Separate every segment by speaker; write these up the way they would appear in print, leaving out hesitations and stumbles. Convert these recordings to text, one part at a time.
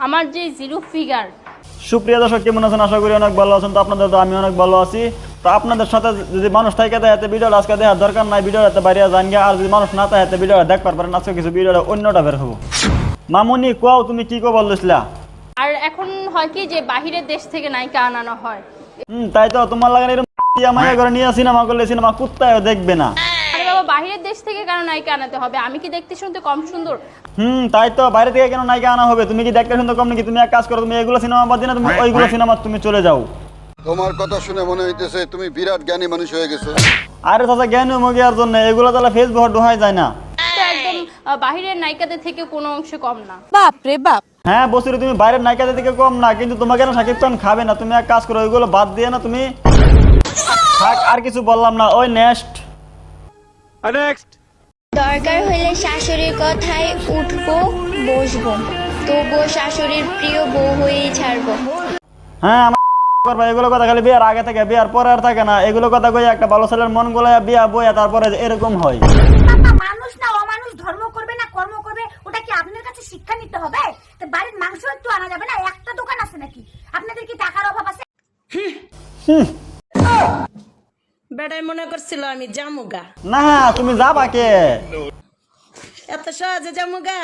Speaker 1: আমার যে zero figure.
Speaker 2: সুপ্রিয় দর্শক, কেমন আছেন? আশা করি অনেক ভালো আছেন। তো আপনাদের তো আমি অনেক ভালো আছি। তো আপনাদের সাথে যদি মানুষ থাকে তাহলে ভিডিওটা আজকে দেখার দরকার নাই, ভিডিওটা বাইরে যান গিয়ে। আর যদি মানুষ না থাকে ভিডিওটা দেখতে পারেন। আজকে কিছু ভিডিওটা অন্যটা বের হবো। মামুনি কোয়াও, তুমি কি কো বলছিলা?
Speaker 1: আর এখন হয় কি যে বাহিরের দেশ থেকে নায়িকা আনানো হয়।
Speaker 2: তাই তো তোমার লাগান এরকম মাইয়া করে নিয়ে সিনেমা করলে সিনেমা কুত্তায় দেখবে না।
Speaker 1: আরে বাবা, বাহিরের দেশ থেকে কেন নায়িকা আনাতে হবে? আমি কি দেখতে শুনতে কম সুন্দর?
Speaker 2: তাই তো বাইরে থেকে কেন নায়িকা আনা হবে? তুমি কি দেখতে শুনতে কম নাকি? তুমি এক কাজ করো, তুমি এগুলো সিনেমা বাদ দিয়ে না, তুমি ওইগুলো সিনেমা তুমি চলে যাও।
Speaker 3: তোমার কথা শুনে মনে হইতেছে তুমি বিরাট জ্ঞানী মানুষ হয়ে গেছো।
Speaker 2: আরে চাচা, জ্ঞান মগিয়ার জন্য এগুলো তাহলে ফেসবুক ডোহাই যায় না।
Speaker 1: তো একদম বাহিরের নায়িকাদের থেকে কোনো অংশে কম না।
Speaker 4: বাপ রে বাপ।
Speaker 2: হ্যাঁ বসির, তুমি বাইরের নায়িকাদের থেকে কম না, কিন্তু তোমাকে না শাকিব খান খাবে না। তুমি এক কাজ করো, ওইগুলো বাদ দিয়ে না তুমি থাক। আর কিছু বললাম না, ওই নেক্সট।
Speaker 5: দরকার হলে শাশুড়ির কথায় উঠবো বসবো, তবুও শাশুড়ির প্রিয় বউ হয়েই ছাড়বো।
Speaker 2: হ্যাঁ, আমার করবা এগুলো কথা খালি বিয়ার আগে থেকে, বিয়ার পরে আর থাকে না। এগুলো কথা কই একটা ভালো ছেলের মন গোলায় বিয়া বইয়া তারপরে এরকম হয়।
Speaker 6: মানুষ না অমানুষ ধর্ম করবে না কর্ম করবে, ওটা কি আপনার কাছে শিক্ষা নিতে হবে? তো বাড়ির মাংস একটু আনা যাবে না? একটা দোকান আছে নাকি? আপনাদের কি টাকার অভাব আছে?
Speaker 4: বেড়াই মনে করছিল আমি জামুগা,
Speaker 2: না তুমি যাবা কে?
Speaker 4: এত সহজে জামুগা?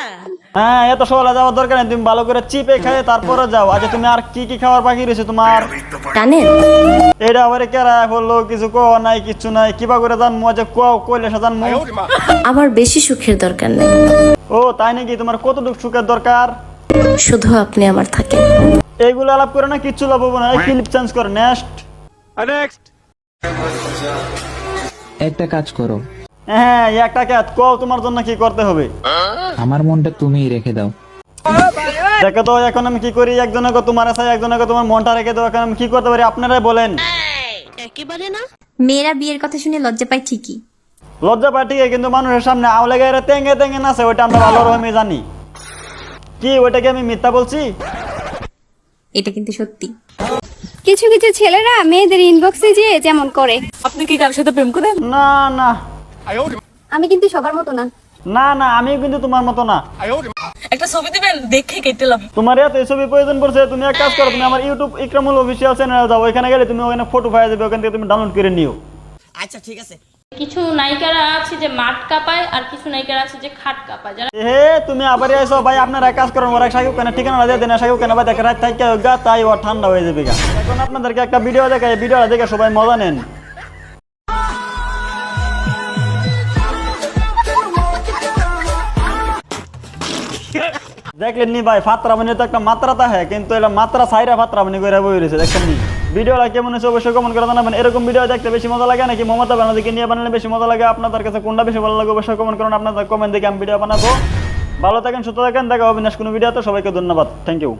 Speaker 2: হ্যাঁ, এত সকালে যাওয়ার দরকার নেই। তুমি ভালো করে চিপে খাই তারপরে যাও। আচ্ছা, তুমি আর কি কি খাওয়ার বাকি রয়েছে তোমার? এটা আবার কেরা বললো কিছু কো নাই, কিছু নাই। কিবা করে জানমু? আচ্ছা কইলে সে জানমু।
Speaker 7: আমার বেশি সুখের দরকার নেই,
Speaker 2: ও তাই নাকি? তোমার কতটুকু সুখের দরকার?
Speaker 7: শুধু আপনি আমার থাকেন।
Speaker 2: এইগুলো আলাপ করে না কিচ্ছু লাভ হবে না। এই ক্লিপ চেঞ্জ কর। নেক্সট।
Speaker 8: একটা কাজ করো।
Speaker 2: হ্যাঁ, একটা কাজ কও, তোমার জন্য কি করতে হবে?
Speaker 8: আমার মনটা তুমিই রেখে দাও।
Speaker 2: দেখো তো এখন আমি কি করি। একজনকে তোমার আছে, একজনকে তোমার মনটা রেখে দাও। এখন আমি কি করতে পারি আপনারাই বলেন।
Speaker 4: একেবারে না।
Speaker 7: মেয়েরা বিয়ের কথা শুনে লজ্জা পায় ঠিকই,
Speaker 2: লজ্জা পায় ঠিকই, কিন্তু মানুষের সামনে আওলে গায়ে তেঙ্গে তেঙ্গে নাচে, ওইটা আমরা ভালো রকমই জানি। কি ওইটা কি আমি মিথ্যা বলছি?
Speaker 7: এটা কিন্তু সত্যি।
Speaker 9: কিছু কিছু ছেলেরা মেয়েদের ইনবক্সে যেয়ে যেমন করে।
Speaker 4: আপনি কি কার সাথে প্রেম করেন?
Speaker 2: না না
Speaker 9: আমি কিন্তু সবার মতো না।
Speaker 2: না না, আমি কিন্তু তোমার মতো না।
Speaker 4: একটা ছবি দিবেন, দেখে কেটে লাভ।
Speaker 2: তোমার এত ছবি প্রয়োজন পড়ছে, তুমি এক কাজ করো, তুমি আমার ইউটিউব ইকরামুল অফিসিয়াল চ্যানেলে যাও। ওখানে গেলে তুমি ওখানে ফটো পাওয়া যাবে, ওখান থেকে তুমি ডাউনলোড করে নিও।
Speaker 4: আচ্ছা ঠিক আছে।
Speaker 1: কিছু নায়িকারা আছে যে মাঠ কাঁপায়, আর কিছু নায়িকারা আছে যে খাট কাঁপায়। যারা
Speaker 2: হে তুমি আবার আইছো ভাই, আপনারা এক কাজ করেন, ওরা শাকিব খানের ঠিকানা দিয়ে দেন। শাকিব খান ভাই দেখে রাত থাকি গা, তাই ও ঠান্ডা হয়ে যাবে গা। এখন আপনাদেরকে একটা ভিডিও দেখাই, ভিডিওটা দেখে সবাই মজা নেন। দেখলেন নি ভাই, ফাতরামনি তো একটা মাত্রাতা হ্যাঁ, কিন্তু এটা মাত্রা সাইরা ফাতরামনি করে বই রয়েছে। দেখছেন নি? ভিডিওটা কেমন হয়েছে অবশ্যই কমেন্ট করে জানাবেন। এরকম ভিডিও দেখতে বেশি মজা লাগে নাকি মমতা ব্যানার্জিকে নিয়ে বানালে বেশি মজা লাগে? আপনাদের কাছে কোনটা বেশি ভালো লাগে অবশ্যই কমেন্ট করুন। আপনাদের কমেন্ট দেখে আমি ভিডিও বানাবো। ভালো থাকেন, সুস্থ থাকেন, দেখা হবে নেক্সট কোনো ভিডিওতে। সবাইকে ধন্যবাদ, থ্যাংক ইউ।